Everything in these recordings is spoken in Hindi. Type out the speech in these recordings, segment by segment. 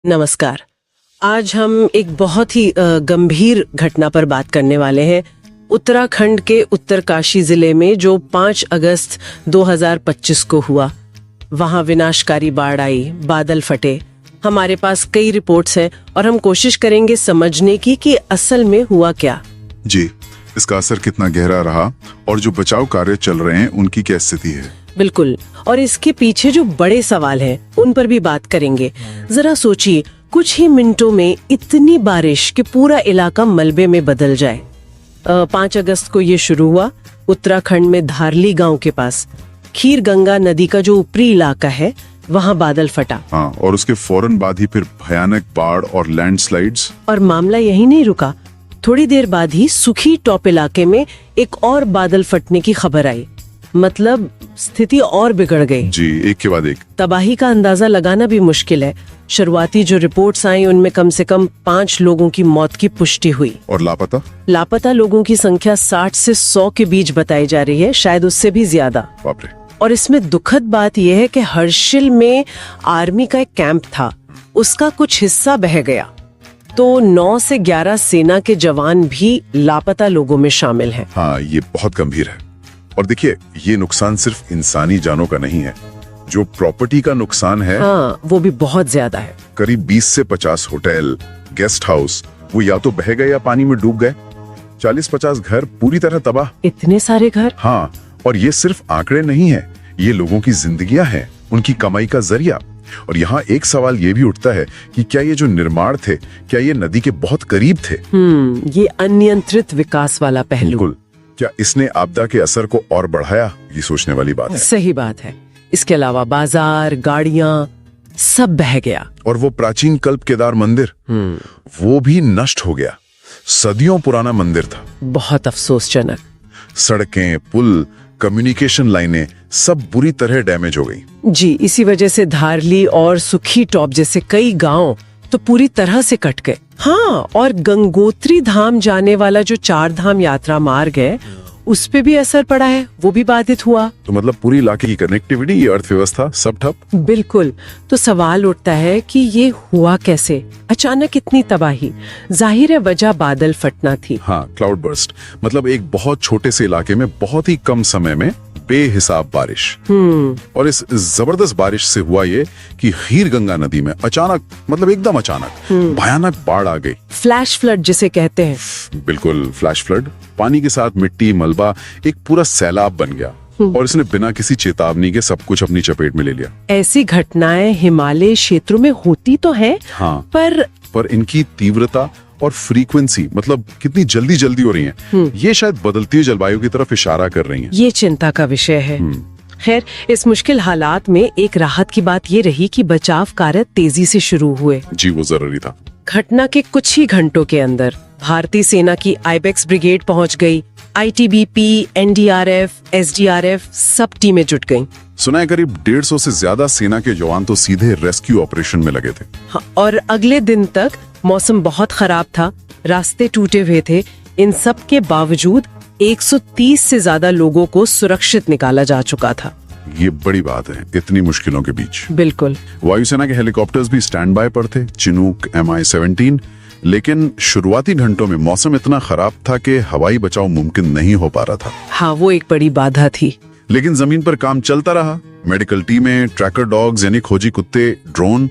नमस्कार। आज हम एक बहुत ही गंभीर घटना पर बात करने वाले हैं। उत्तराखंड के उत्तरकाशी जिले में जो 5 अगस्त 2025 को हुआ, वहां विनाशकारी बाढ़ आई, बादल फटे। हमारे पास कई रिपोर्ट्स हैं और हम कोशिश करेंगे समझने की कि असल में हुआ क्या। जी, इसका असर कितना गहरा रहा और जो बचाव कार्य चल रहे हैं उनकी क्या स्थिति है। बिल्कुल, और इसके पीछे जो बड़े सवाल हैं उन पर भी बात करेंगे। जरा सोचिए, कुछ ही मिनटों में इतनी बारिश कि पूरा इलाका मलबे में बदल जाए। 5 अगस्त को ये शुरू हुआ उत्तराखंड में धारली गांव के पास। खीर गंगा नदी का जो ऊपरी इलाका है वहां बादल फटा। हाँ, और उसके फौरन बाद ही फिर भयानक बाढ़ और लैंडस्लाइड्स। और मामला यही नहीं रुका, थोड़ी देर बाद ही सुखी टॉप इलाके में एक और बादल फटने की खबर आई। मतलब स्थिति और बिगड़ गई। जी, एक के बाद एक। तबाही का अंदाजा लगाना भी मुश्किल है। शुरुआती जो रिपोर्ट्स आई उनमें कम से कम 5 लोगों की मौत की पुष्टि हुई। और लापता लोगों की संख्या 60 से 100 के बीच बताई जा रही है, शायद उससे भी ज्यादा। बाप रे। और इसमें दुखद बात यह है कि हर्षिल में आर्मी का एक कैंप था, उसका कुछ हिस्सा बह गया। तो 9 से 11 सेना के जवान भी लापता लोगों में शामिल हैं। हाँ, ये बहुत गंभीर है। और देखिए, ये नुकसान सिर्फ इंसानी जानों का नहीं है, जो प्रॉपर्टी का नुकसान है हाँ, वो भी बहुत ज्यादा है। करीब 20 से 50 होटल, गेस्ट हाउस वो या तो बह गए या पानी में डूब गए। 40-50 घर पूरी तरह तबाह। इतने सारे घर। हाँ, और ये सिर्फ आंकड़े नहीं है, ये लोगों की जिंदगियां हैं, उनकी कमाई का जरिया। और यहाँ एक सवाल ये भी उठता है कि क्या ये जो निर्माण थे, क्या ये नदी के बहुत करीब थे? ये अनियंत्रित विकास वाला पहलू। बिल्कुल। क्या इसने आपदा के असर को और बढ़ाया? ये सोचने वाली बात है। सही बात है। इसके अलावा बाजार, गाड़ियां, सब बह गया। और वो प्राचीन कल्प केदार मंदिर, वो भी नष्ट हो गया। सदियों पुराना मंदिर था। बहुत अफसोसजनक। सड़कें, पुल, कम्युनिकेशन लाइनें सब बुरी तरह डैमेज हो गई। जी, इसी वजह से धारली और सुखी टॉप जैसे कई गांव तो पूरी तरह से कट गए। हाँ, और गंगोत्री धाम जाने वाला जो 4 धाम यात्रा मार्ग है उस पे भी असर पड़ा है, वो भी बाधित हुआ। तो मतलब पूरी इलाके की कनेक्टिविटी, अर्थव्यवस्था सब ठप। बिल्कुल। तो सवाल उठता है कि ये हुआ कैसे? अचानक इतनी तबाही। जाहिर है वजह बादल फटना थी। हाँ, क्लाउड बर्स्ट, मतलब एक बहुत छोटे से इलाके में बहुत ही कम समय में बेहिसाब बारिश। और इस जबरदस्त बारिश से हुआ ये कि खीर गंगा नदी में अचानक, मतलब एकदम अचानक भयानक बाढ़ आ गई। फ्लैश फ्लड जिसे कहते हैं। बिल्कुल, फ्लैश फ्लड। पानी के साथ मिट्टी, मलबा, एक पूरा सैलाब बन गया और इसने बिना किसी चेतावनी के सब कुछ अपनी चपेट में ले लिया। ऐसी घटनाएं हिमालय क्षेत्रों में होती तो है, हाँ, पर इनकी तीव्रता और फ्रीक्वेंसी, मतलब कितनी जल्दी जल्दी हो रही हैं, ये शायद बदलती जलवायु की तरफ इशारा कर रही हैं। ये चिंता का विषय है। खैर, इस मुश्किल हालात में एक राहत की बात ये रही कि बचाव कार्य तेजी से शुरू हुए। जी, वो जरूरी था। घटना के कुछ ही घंटों के अंदर भारतीय सेना की आइबेक्स ब्रिगेड पहुंच गई। ITBP, NDRF, SDRF सब टीमें जुट गईं। सुना है करीब 150 से ज्यादा सेना के जवान तो सीधे रेस्क्यू ऑपरेशन में लगे थे। हाँ, और अगले दिन तक मौसम बहुत खराब था, रास्ते टूटे हुए थे। इन सब के बावजूद 130 से ज्यादा लोगों को सुरक्षित निकाला जा चुका था। ये बड़ी बात है इतनी मुश्किलों के बीच। बिल्कुल। वायुसेना के हेलीकॉप्टर्स भी स्टैंड बाय पर थे, चिनूक, MI-17। लेकिन शुरुआती घंटों में मौसम इतना खराब था कि हवाई बचाव मुमकिन नहीं हो पा रहा था। हाँ, वो एक बड़ी बाधा थी। लेकिन जमीन पर काम चलता रहा। मेडिकल टीमें, ट्रैकर डॉग्स यानी खोजी कुत्ते, ड्रोन,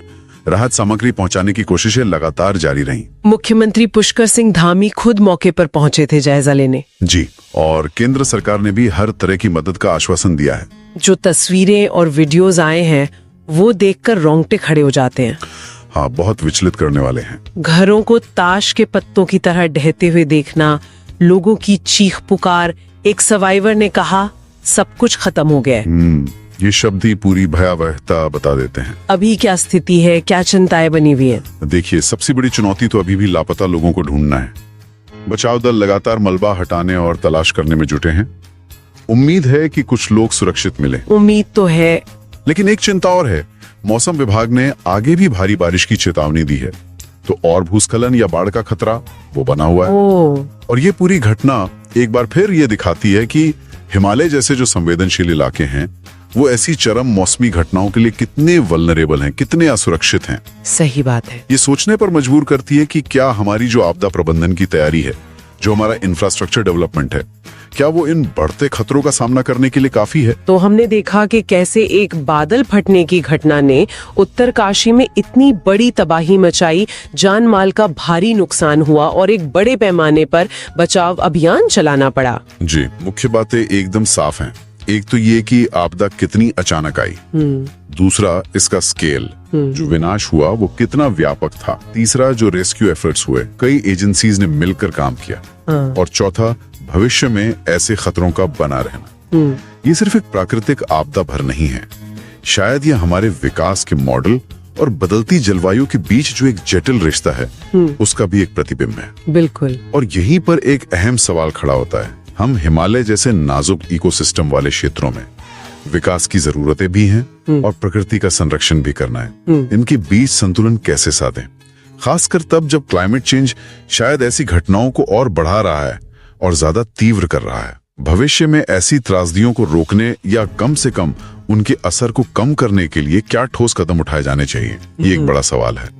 राहत सामग्री पहुंचाने की कोशिशें लगातार जारी रहीं। मुख्यमंत्री पुष्कर सिंह धामी खुद मौके पर पहुंचे थे जायजा लेने। जी, और केंद्र सरकार ने भी हर तरह की मदद का आश्वासन दिया है। जो तस्वीरें और वीडियोस आए हैं वो देखकर रोंगटे खड़े हो जाते हैं। हाँ, बहुत विचलित करने वाले हैं। घरों को ताश के पत्तों की तरह ढहते हुए देखना, लोगों की चीख पुकार। एक सर्वाइवर ने कहा, सब कुछ खत्म हो गया है। ये शब्द ही पूरी भयावहता बता देते हैं। अभी क्या स्थिति है, क्या चिंताएं बनी हुई है? देखिए, सबसे बड़ी चुनौती तो अभी भी लापता लोगों को ढूंढना है। बचाव दल लगातार मलबा हटाने और तलाश करने में जुटे हैं। उम्मीद है कि कुछ लोग सुरक्षित मिले। उम्मीद तो है, लेकिन एक चिंता और है। मौसम विभाग ने आगे भी भारी बारिश की चेतावनी दी है, तो और भूस्खलन या बाढ़ का खतरा वो बना हुआ है। और ये पूरी घटना एक बार फिर ये दिखाती है कि हिमालय जैसे जो संवेदनशील इलाके हैं वो ऐसी चरम मौसमी घटनाओं के लिए कितने वल्नरेबल हैं, कितने असुरक्षित हैं। सही बात है। ये सोचने पर मजबूर करती है कि क्या हमारी जो आपदा प्रबंधन की तैयारी है, जो हमारा इंफ्रास्ट्रक्चर डेवलपमेंट है, क्या वो इन बढ़ते खतरों का सामना करने के लिए काफी है। तो हमने देखा कि कैसे एक बादल फटने की घटना ने उत्तरकाशी में इतनी बड़ी तबाही मचाई, जान माल का भारी नुकसान हुआ और एक बड़े पैमाने पर बचाव अभियान चलाना पड़ा। जी, मुख्य बातें एकदम साफ हैं। एक तो ये कि आपदा कितनी अचानक आई, दूसरा इसका स्केल, जो विनाश हुआ वो कितना व्यापक था, तीसरा जो रेस्क्यू एफर्ट्स हुए, कई एजेंसीज ने मिलकर काम किया, और चौथा भविष्य में ऐसे खतरों का बना रहना। ये सिर्फ एक प्राकृतिक आपदा भर नहीं है, शायद ये हमारे विकास के मॉडल और बदलती जलवायु के बीच जो एक जटिल रिश्ता है उसका भी एक प्रतिबिंब है। बिल्कुल। और यहीं पर एक अहम सवाल खड़ा होता है, हम हिमालय जैसे नाजुक इकोसिस्टम वाले क्षेत्रों में विकास की जरूरतें भी हैं और प्रकृति का संरक्षण भी करना है। इनके बीच संतुलन कैसे साधें, खासकर तब जब क्लाइमेट चेंज शायद ऐसी घटनाओं को और बढ़ा रहा है और ज्यादा तीव्र कर रहा है। भविष्य में ऐसी त्रासदियों को रोकने या कम से कम उनके असर को कम करने के लिए क्या ठोस कदम उठाए जाने चाहिए, ये एक बड़ा सवाल है।